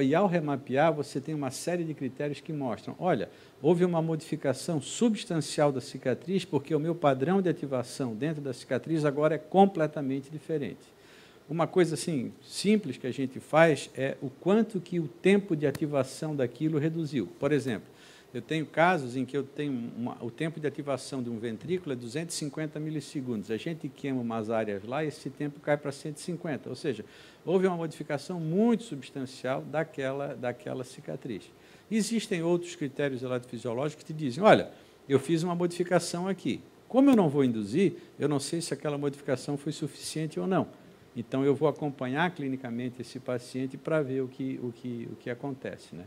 E ao remapear, você tem uma série de critérios que mostram, olha, houve uma modificação substancial da cicatriz porque o meu padrão de ativação dentro da cicatriz agora é completamente diferente. Uma coisa assim simples que a gente faz é o quanto que o tempo de ativação daquilo reduziu. Por exemplo, eu tenho casos em que eu tenho o tempo de ativação de um ventrículo é 250 milissegundos. A gente queima umas áreas lá e esse tempo cai para 150. Ou seja, houve uma modificação muito substancial daquela cicatriz. Existem outros critérios eletrofisiológicos que te dizem, olha, eu fiz uma modificação aqui. Como eu não vou induzir, eu não sei se aquela modificação foi suficiente ou não. Então, eu vou acompanhar clinicamente esse paciente para ver o que acontece, né?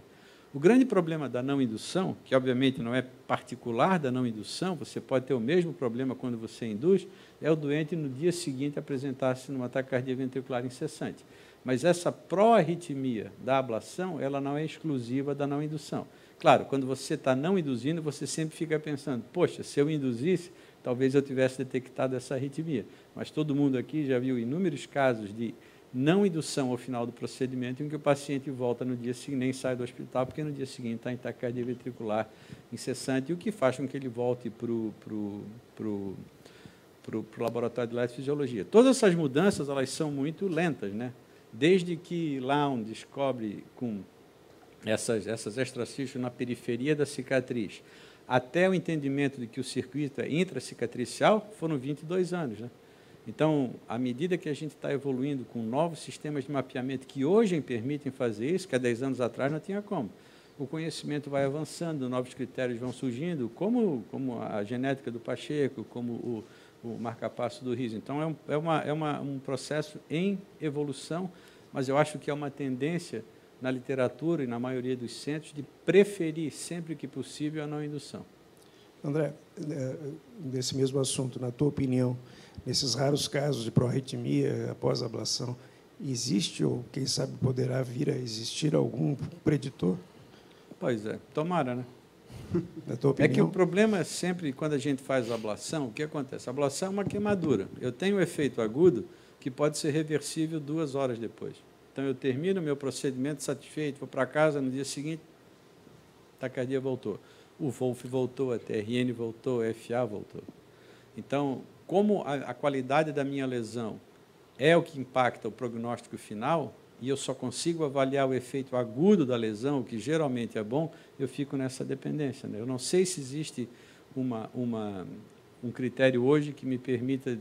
O grande problema da não indução, que obviamente não é particular da não indução, você pode ter o mesmo problema quando você induz, é o doente no dia seguinte apresentar-se numa taquicardia ventricular incessante. Mas essa pró-arritmia da ablação, ela não é exclusiva da não indução. Claro, quando você está não induzindo, você sempre fica pensando, poxa, se eu induzisse, talvez eu tivesse detectado essa arritmia. Mas todo mundo aqui já viu inúmeros casos de não indução ao final do procedimento, em que o paciente volta no dia seguinte, nem sai do hospital, porque no dia seguinte está em taquicardia ventricular incessante, e o que faz com que ele volte para o laboratório de eletrofisiologia. Todas essas mudanças, elas são muito lentas, né? Desde que Lown descobre com essas extracistos na periferia da cicatriz, até o entendimento de que o circuito é intracicatricial, foram 22 anos, né? Então, à medida que a gente está evoluindo com novos sistemas de mapeamento que hoje permitem fazer isso, que há 10 anos atrás não tinha como, o conhecimento vai avançando, novos critérios vão surgindo, como a genética do Pacheco, como o marcapasso do riso. Então, um processo em evolução, mas eu acho que é uma tendência na literatura e na maioria dos centros de preferir, sempre que possível, a não indução. André, nesse mesmo assunto, na tua opinião, nesses raros casos de proarritmia após a ablação, existe ou, quem sabe, poderá vir a existir algum preditor? Pois é, tomara, né? Na tua opinião? É que o problema é sempre, quando a gente faz a ablação, o que acontece? A ablação é uma queimadura. Eu tenho um efeito agudo que pode ser reversível 2 horas depois. Então, eu termino o meu procedimento satisfeito, vou para casa, no dia seguinte, a taquicardia voltou. O Wolff voltou, a TRN voltou, a FA voltou. Então, como a qualidade da minha lesão é o que impacta o prognóstico final, e eu só consigo avaliar o efeito agudo da lesão, o que geralmente é bom, eu fico nessa dependência, né? Eu não sei se existe um critério hoje que me permita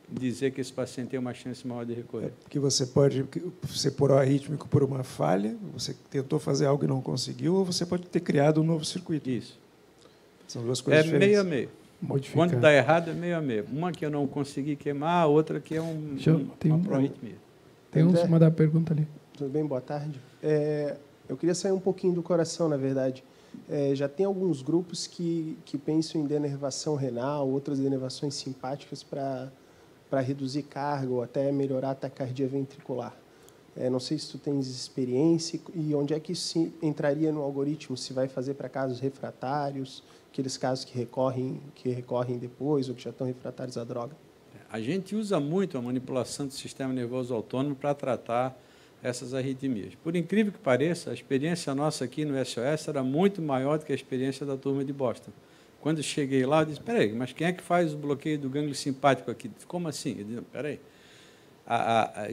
dizer que esse paciente tem uma chance maior de recorrer. Porque você pode ser proarrítmico por uma falha, você tentou fazer algo e não conseguiu, ou você pode ter criado um novo circuito. Isso. São duas coisas diferentes. Meio a meio. Modificar. Quando dá errado, é meio a meio. Uma que eu não consegui queimar, a outra que é uma proarritmia. Tem uns que mandar pergunta ali. Tudo bem? Boa tarde. Eu queria sair um pouquinho do coração, na verdade. Já tem alguns grupos que pensam em denervação renal, outras denervações simpáticas para reduzir carga ou até melhorar a taquicardia ventricular. Não sei se tu tens experiência e onde é que isso entraria no algoritmo, se vai fazer para casos refratários, aqueles casos que recorrem depois ou que já estão refratários à droga. A gente usa muito a manipulação do sistema nervoso autônomo para tratar essas arritmias. Por incrível que pareça, a experiência nossa aqui no SOS era muito maior do que a experiência da turma de Boston. Quando eu cheguei lá, eu disse, peraí, mas quem é que faz o bloqueio do gânglio simpático aqui? Como assim? Eu disse, peraí.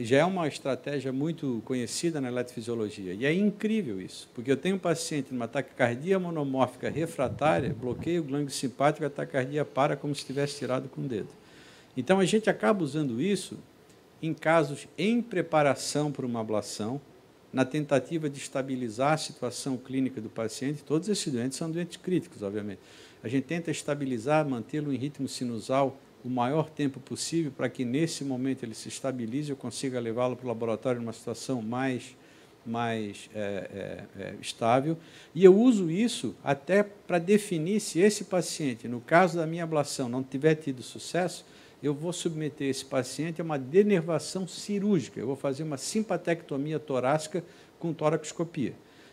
Já é uma estratégia muito conhecida na eletrofisiologia, e é incrível isso, porque eu tenho um paciente numa taquicardia monomórfica refratária, bloqueio o gânglio simpático, a taquicardia para como se tivesse tirado com o dedo. Então, a gente acaba usando isso em casos em preparação para uma ablação, na tentativa de estabilizar a situação clínica do paciente. Todos esses doentes são doentes críticos, obviamente. A gente tenta estabilizar, mantê-lo em ritmo sinusal o maior tempo possível para que, nesse momento, ele se estabilize e eu consiga levá-lo para o laboratório numa situação mais estável. E eu uso isso até para definir se esse paciente, no caso da minha ablação, não tiver tido sucesso, eu vou submeter esse paciente a uma denervação cirúrgica. Eu vou fazer uma simpatectomia torácica com toracoscopia.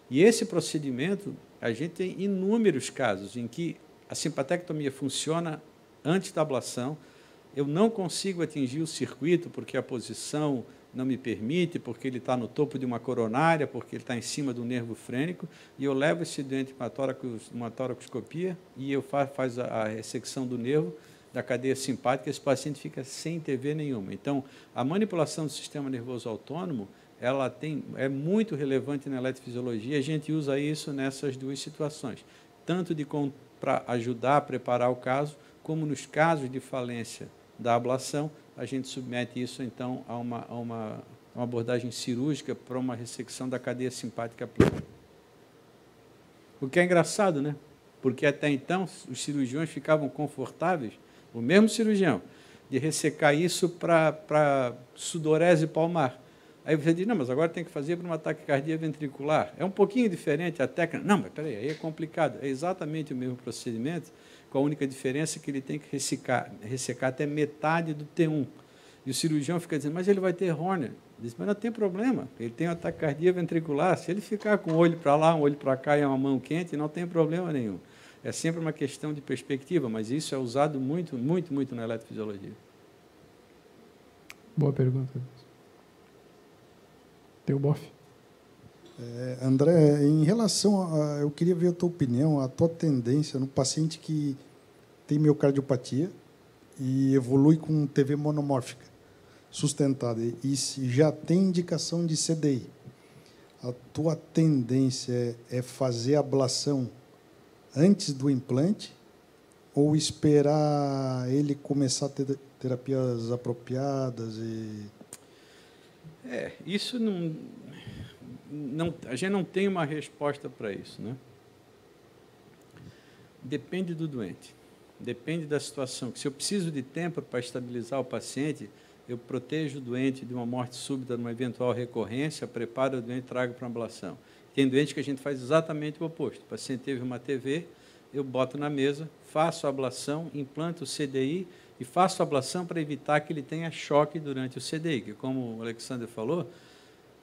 E esse procedimento, a gente tem inúmeros casos em que a simpatectomia funciona antes da ablação, eu não consigo atingir o circuito porque a posição não me permite, porque ele está no topo de uma coronária, porque ele está em cima do nervo frênico, e eu levo esse doente para uma toracoscopia e eu faço a ressecção do nervo, da cadeia simpática, esse paciente fica sem TV nenhuma. Então, a manipulação do sistema nervoso autônomo, é muito relevante na eletrofisiologia, a gente usa isso nessas duas situações, tanto para ajudar a preparar o caso, como nos casos de falência da ablação, a gente submete isso, então, a uma abordagem cirúrgica para uma ressecção da cadeia simpática plana. O que é engraçado, né? Porque até então os cirurgiões ficavam confortáveis, o mesmo cirurgião, de ressecar isso para sudorese palmar. Aí você diz, não, mas agora tem que fazer para uma taquicardia ventricular. É um pouquinho diferente a técnica. Não, mas peraí, aí é complicado. É exatamente o mesmo procedimento, com a única diferença que ele tem que ressecar até metade do T1. E o cirurgião fica dizendo, mas ele vai ter Horner. Diz, mas não tem problema, ele tem um ataque cardíaco ventricular. Se ele ficar com um olho para lá, um olho para cá e uma mão quente, não tem problema nenhum. É sempre uma questão de perspectiva, mas isso é usado muito, muito, muito na eletrofisiologia. Boa pergunta. Teu Boff. André, em relação a... Eu queria ver a tua opinião, a tua tendência no paciente que tem miocardiopatia e evolui com TV monomórfica sustentada e já tem indicação de CDI. A tua tendência é fazer ablação antes do implante ou esperar ele começar a ter terapias apropriadas? Isso não, a gente não tem uma resposta para isso, né? Depende do doente, depende da situação. Se eu preciso de tempo para estabilizar o paciente, eu protejo o doente de uma morte súbita, de uma eventual recorrência, preparo o doente e trago para uma ablação. Tem doente que a gente faz exatamente o oposto. O paciente teve uma TV, eu boto na mesa, faço a ablação, implanto o CDI e faço a ablação para evitar que ele tenha choque durante o CDI, que, como o Alexander falou,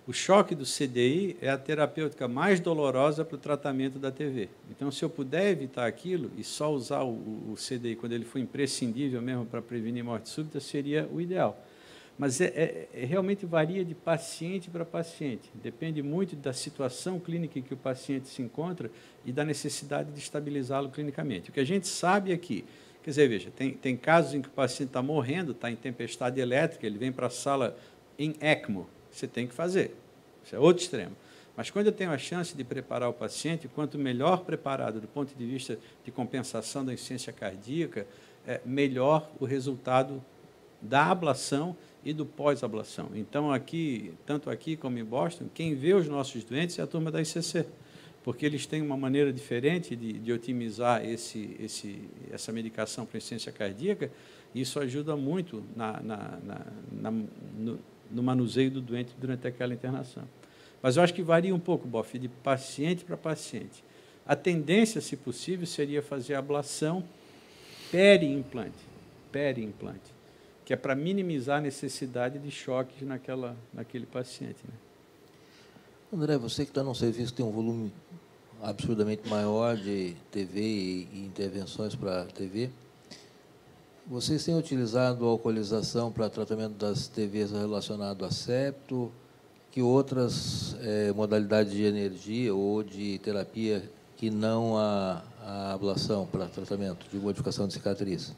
o choque do CDI é a terapêutica mais dolorosa para o tratamento da TV. Então, se eu puder evitar aquilo e só usar o CDI quando ele for imprescindível mesmo para prevenir morte súbita, seria o ideal. Mas realmente varia de paciente para paciente. Depende muito da situação clínica em que o paciente se encontra e da necessidade de estabilizá-lo clinicamente. O que a gente sabe aqui, quer dizer, veja, tem casos em que o paciente está morrendo, está em tempestade elétrica, ele vem para a sala em ECMO, você tem que fazer. Isso é outro extremo. Mas quando eu tenho a chance de preparar o paciente, quanto melhor preparado do ponto de vista de compensação da insuficiência cardíaca, melhor o resultado da ablação e do pós-ablação. Então, aqui, tanto aqui como em Boston, quem vê os nossos doentes é a turma da ICC, porque eles têm uma maneira diferente de otimizar essa medicação para insuficiência cardíaca, e isso ajuda muito no manuseio do doente durante aquela internação. Mas eu acho que varia um pouco, Boff, de paciente para paciente. A tendência, se possível, seria fazer a ablação peri-implante, que é para minimizar a necessidade de choques naquele paciente. Né? André, você que está num serviço que tem um volume absurdamente maior de TV e intervenções para TV, vocês têm utilizado a alcoolização para tratamento das TVs relacionado a septo? Que outras modalidades de energia ou de terapia que não a ablação para tratamento de modificação de cicatriz?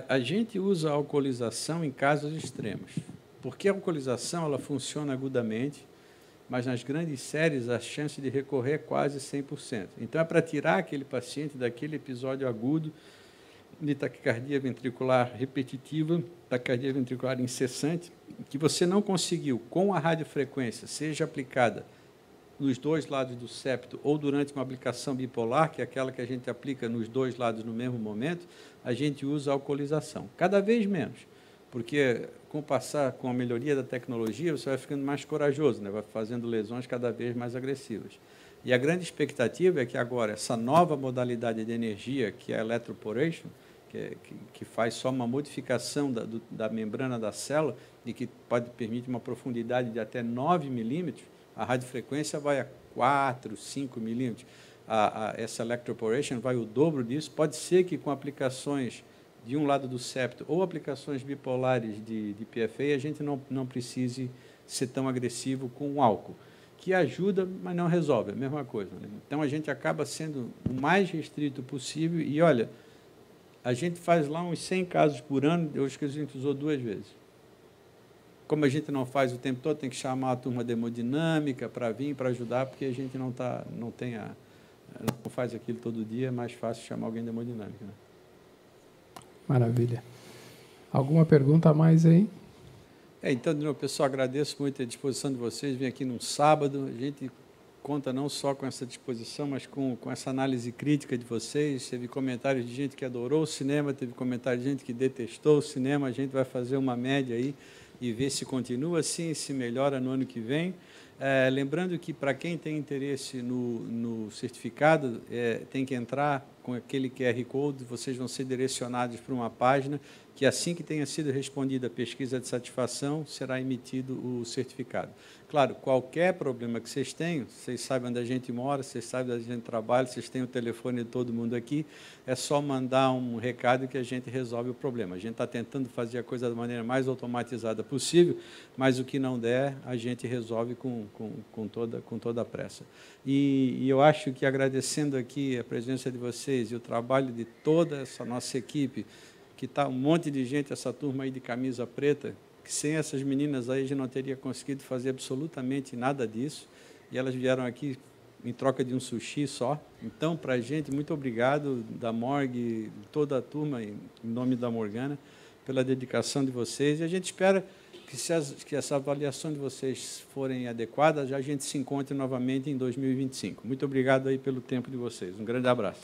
A gente usa a alcoolização em casos extremos, porque a alcoolização ela funciona agudamente, mas nas grandes séries a chance de recorrer é quase 100%. Então, é para tirar aquele paciente daquele episódio agudo de taquicardia ventricular repetitiva, taquicardia ventricular incessante, que você não conseguiu, com a radiofrequência, seja aplicada nos dois lados do septo ou durante uma aplicação bipolar, que é aquela que a gente aplica nos dois lados no mesmo momento, a gente usa a alcoolização. Cada vez menos, porque com a melhoria da tecnologia, você vai ficando mais corajoso, né? Vai fazendo lesões cada vez mais agressivas. E a grande expectativa é que agora essa nova modalidade de energia, que é a electroporation, que faz só uma modificação da membrana da célula e que permite uma profundidade de até 9 milímetros, a radiofrequência vai a 4, 5 milímetros. Essa electroporation vai o dobro disso. Pode ser que com aplicações de um lado do septo ou aplicações bipolares de PFA, a gente não precise ser tão agressivo com o álcool, que ajuda, mas não resolve, é a mesma coisa. Né? Então, a gente acaba sendo o mais restrito possível e, olha, a gente faz lá uns 100 casos por ano, eu acho que a gente usou 2 vezes. Como a gente não faz o tempo todo, tem que chamar a turma de hemodinâmica para vir, para ajudar, porque a gente não faz aquilo todo dia, é mais fácil chamar alguém de hemodinâmica. Né? Maravilha. Alguma pergunta a mais aí? Então, de novo, pessoal, agradeço muito a disposição de vocês. Vim aqui num sábado, a gente conta não só com essa disposição, mas com essa análise crítica de vocês. Teve comentários de gente que adorou o cinema, teve comentários de gente que detestou o cinema. A gente vai fazer uma média aí e ver se continua assim, se melhora no ano que vem. Lembrando que, para quem tem interesse no certificado, tem que entrar com aquele QR Code, vocês vão ser direcionados para uma página que, assim que tenha sido respondida a pesquisa de satisfação, será emitido o certificado. Claro, qualquer problema que vocês tenham, vocês sabem onde a gente mora, vocês sabem onde a gente trabalha, vocês têm o telefone de todo mundo aqui, é só mandar um recado que a gente resolve o problema. A gente está tentando fazer a coisa da maneira mais automatizada possível, mas o que não der, a gente resolve com toda a pressa. E eu acho que, agradecendo aqui a presença de vocês e o trabalho de toda essa nossa equipe, que está um monte de gente, essa turma aí de camisa preta, que sem essas meninas aí a gente não teria conseguido fazer absolutamente nada disso, e elas vieram aqui em troca de um sushi só. Então, para a gente, muito obrigado da Morgue, toda a turma, em nome da Morgana, pela dedicação de vocês, e a gente espera que essa avaliação de vocês forem adequadas, a gente se encontre novamente em 2025. Muito obrigado aí pelo tempo de vocês. Um grande abraço.